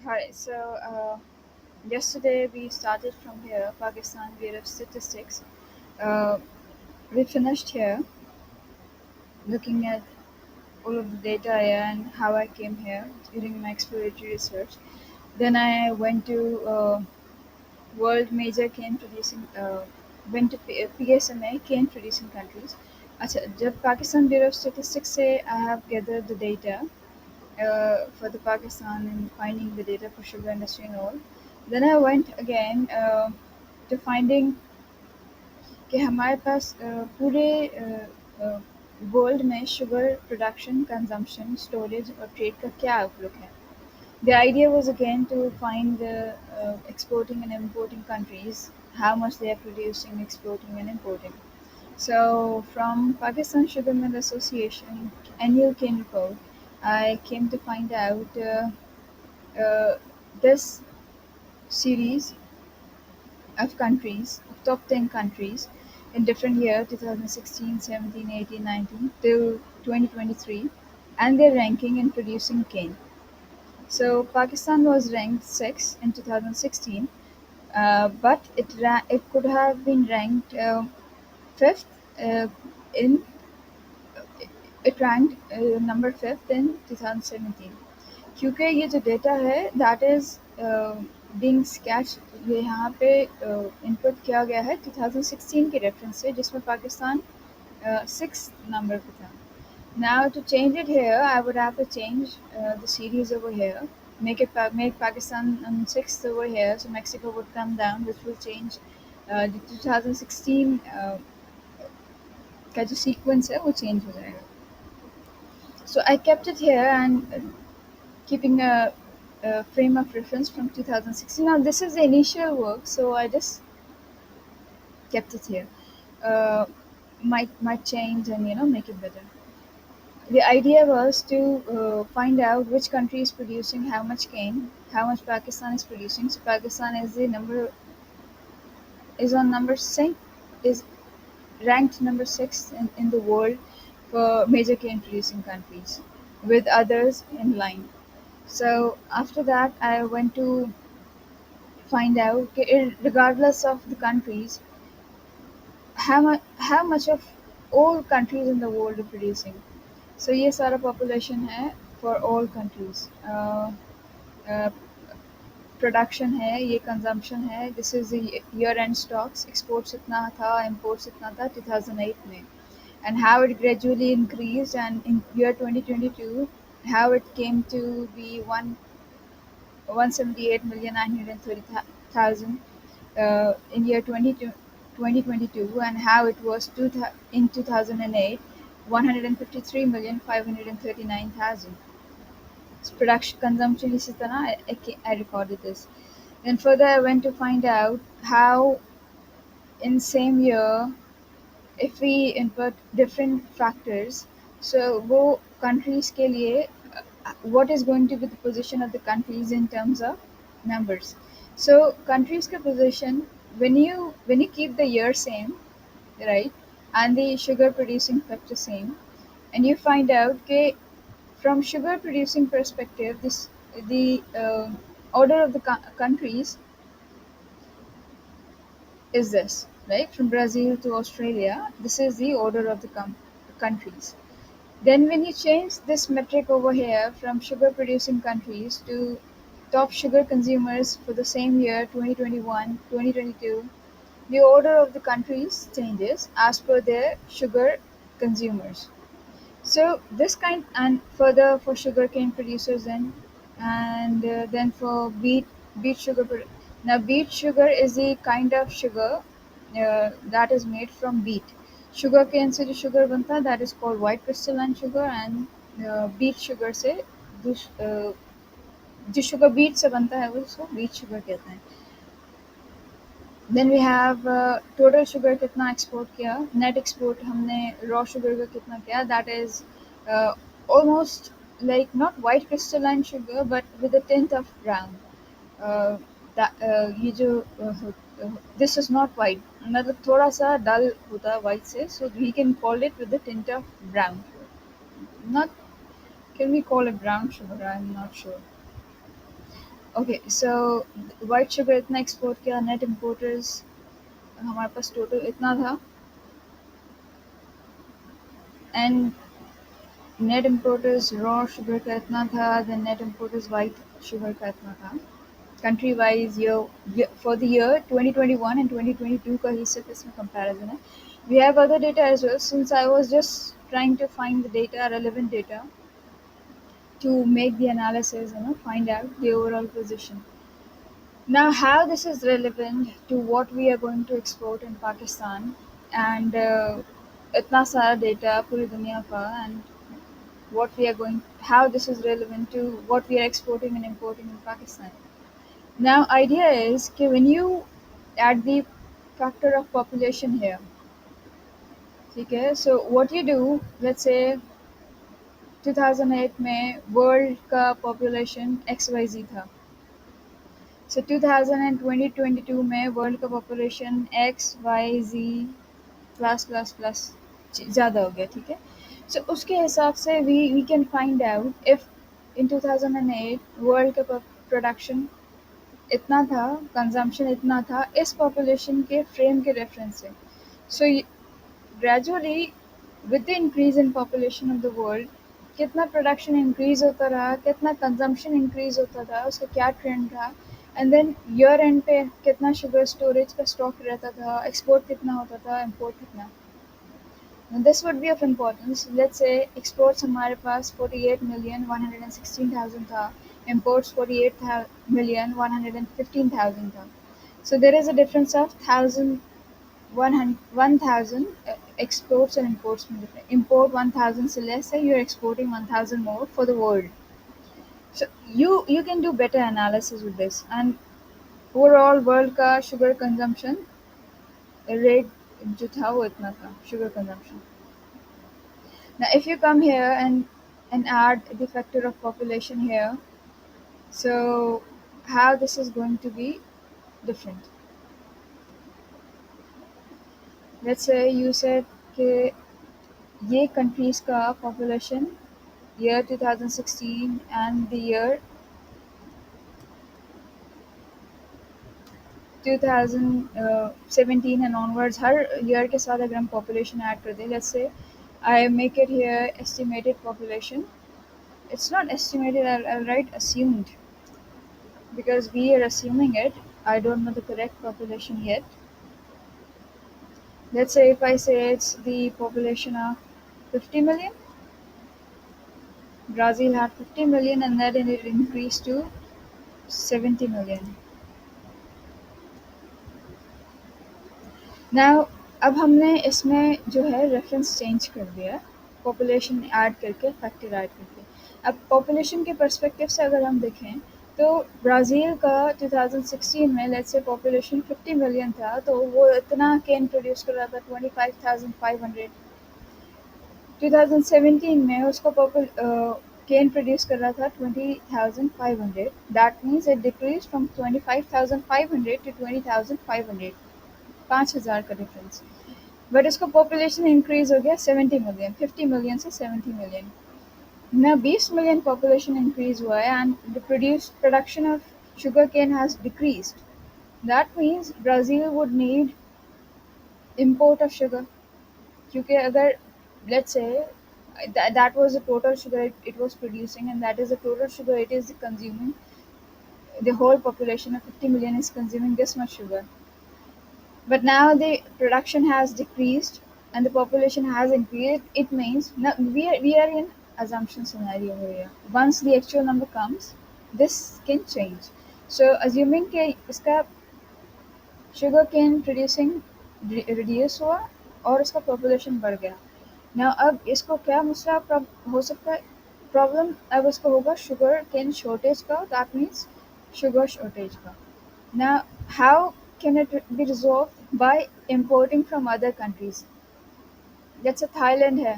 Hi. Yesterday we started from here, Pakistan Bureau of Statistics. Uh, we finished here looking at all of the data here and how I came here during my exploratory research. Then I went to world major cane producing, went to PSMA cane producing countries. अच्छा, जब Pakistan Bureau of Statistics से I have gathered the data for the Pakistan and finding the data for sugar industry and all. Then I went again to finding कि हमारे पास पूरे world में sugar production consumption storage और trade का क्या outlook है. The idea was again to find the exporting and importing countries, how much they are producing, exporting and importing. So from Pakistan Sugar Mill Association annual cane report, I came to find out uh, this series of countries, of top 10 countries in different year 2016, 17, 18, 19 till 2023 and their ranking in producing cane. So Pakistan was ranked 6 in 2016, but it could have been ranked 5th in it ranked number 5th in 2017. क्योंकि ये जो data है that is being sketch ये यहाँ पे input किया गया है 2016 के रेफरेंस से जिसमें पाकिस्तान 6th नंबर पे था. Now to change it here, I would have to change the series over here. Make Pakistan 6th over here, so Mexico would come down, which will change the 2016 का जो sequence है वो change हो जाएगा. So I kept it here and keeping a frame of reference from 2016. Now this is the initial work, so I just kept it here. Might change and make it better. The idea was to find out which country is producing how much cane, how much Pakistan is producing. So Pakistan is on number six, is ranked number 6 in the world for major cane producing countries, with others in line. So after that, I went to find out, regardless of the countries, how much of all countries in the world are producing. So ये सारा population है for all countries. Uh, Production है, ये consumption है. This is the year end stocks. Exports इतना था, imports इतना था 2008 में, and how it gradually increased, and in year 2022 how it came to be 178,930,000 in year 2022, and how it was in 2008 153,539,000. Production consumption is I recorded this. Then further I went to find out how in same year if we input different factors, so वो countries के लिए what is going to be the position of the countries in terms of numbers. So countries का position, when you keep the year same, right, and the sugar producing factor same, and you find out that from sugar producing perspective, the order of the countries is this, right? From Brazil to Australia, this is the order of the countries. Then when you change this metric over here from sugar producing countries to top sugar consumers for the same year 2021, 2022, the order of the countries changes as per their sugar consumers. So this kind, and further for sugarcane producers then for beet sugar. Now beet sugar is the kind of sugar that is made from beet. Sugarcane से जो sugar बनता है that is called white crystalline sugar, and beet sugar से जो sugar beet से बनता है वो उसको beet sugar कहते हैं. Then we have total sugar कितना export किया, net export हमने raw sugar का कितना किया, that is uh, almost like not white crystalline sugar but with a tint of brown. uh, ये जो this is not white, मतलब थोड़ा सा dull होता है white से, so we can call it with the tint of brown. Not, can we call it brown sugar? I'm not sure. Okay so white sugar इतना export किया, net importers हमारे पास टोटल इतना था, and net importers raw sugar का इतना था, then net importers white sugar का इतना था। Country wise year for the year 2021 and 2022 का ही सिर्फ इसमें कंपैरिजन है। We have other data as well, since I was just trying to find the data, relevant data, to make the analysis, find out the overall position. Now, how this is relevant to what we are going to export in Pakistan, and इतना सारा data पूरी दुनिया का, and what we are going, how this is relevant to what we are exporting and importing in Pakistan. Now, idea is कि when you add the factor of population here, ठीक है, so what you do, let's say 2008 में world का population XYZ था, सो 2022 में world का population XYZ plus plus plus ज़्यादा हो गया, ठीक है। सो उसके हिसाब से we can find out if in 2008 world का प्रोडक्शन इतना था, कंजम्पशन इतना था इस पॉपुलेशन के फ्रेम के रेफरेंस से। So gradually with the increase in population of the world कितना प्रोडक्शन इंक्रीज होता रहा, कितना कंजम्पशन इंक्रीज होता रहा, उसका क्या ट्रेंड रहा, एंड देन ईयर एंड पे कितना शुगर स्टोरेज का स्टॉक रहता था, एक्सपोर्ट कितना होता था, इम्पोर्ट कितना। This would be of importance. Let's say exports हमारे पास 48,116,000 था, imports 48,115,000 था। So there is a difference of 1,000 exports and imports में different. Import 1,000 से less है, you're exporting 1,000 more for the world. So you can do better analysis with this, and overall world का sugar consumption rate जो था वो इतना था, sugar consumption. Now if you come here and add the factor of population here, so how this is going to be different. Let's say you said कि ये countries का population year 2016 and the year 2017 and onwards, her year के साथ अगर हम population add कर दें, let's say I make it here estimated population. It's not estimated, I'll write assumed, because we are assuming it. I don't know the correct population yet. Let's say if I say it's the population of 50 million, Brazil had 50 million and then it increased to 70 million. Now अब हमने इसमें जो है reference change कर दिया, population add करके, factor add करके। अब पॉपुलेशन के पर्सपेक्टिव से अगर हम देखें तो ब्राज़ील का 2016 में लेट्स से पॉपुलेशन 50 मिलियन था, तो वो इतना केन प्रोड्यूस कर रहा था 25,500। 2017 में उसको केन प्रोड्यूस कर रहा था 20,500। That means it decrease from 25,500 to 20,500, 5,000 का डिफरेंस। बट इसका पॉपुलेशन इंक्रीज हो गया 70 मिलियन, 50 मिलियन से 70 मिलियन। ना 20 मिलियन पॉपुलेशन इंक्रीज हुआ है and the production of sugar cane has decreased. That means Brazil would need import of sugar, क्योंकि अगर let's say that was the total sugar it was producing, and that is the total sugar it is consuming. The whole population of 50 million is consuming this much sugar. But now the production has decreased and the population has increased. It means now we are in assumption scenario here. Once the actual number comes, this can change. So assuming कि इसका sugar cane producing reduce हुआ और उसका population बढ़ गया। Now अब इसको क्या मसला हो सकता है, प्रॉब्लम अब इसको होगा शुगर केन शॉर्टेज का, दैट मीन्स शुगर शॉर्टेज का। Now how can it be resolved? By importing from other countries. Let's say Thailand है,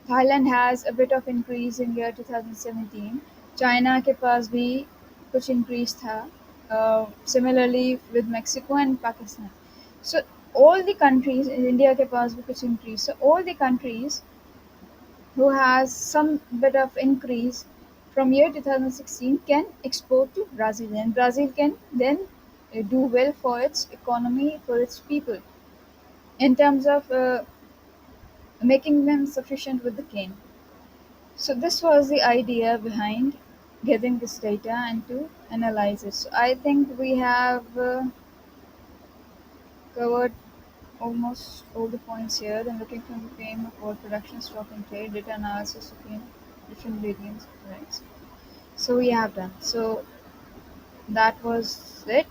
Thailand has a bit of increase in year 2017. China के पास भी कुछ increase था, similarly with Mexico and Pakistan. So all the countries, in India के पास भी कुछ increase. So all the countries who has some bit of increase from year 2016 can export to Brazil, and Brazil can then do well for its economy, for its people, in terms of making them sufficient with the cane. So this was the idea behind getting this data and to analyze it. So I think we have covered almost all the points here. Then looking from the frame of world production, stock and trade, data analysis of different variants of price. So we have done. So that was it.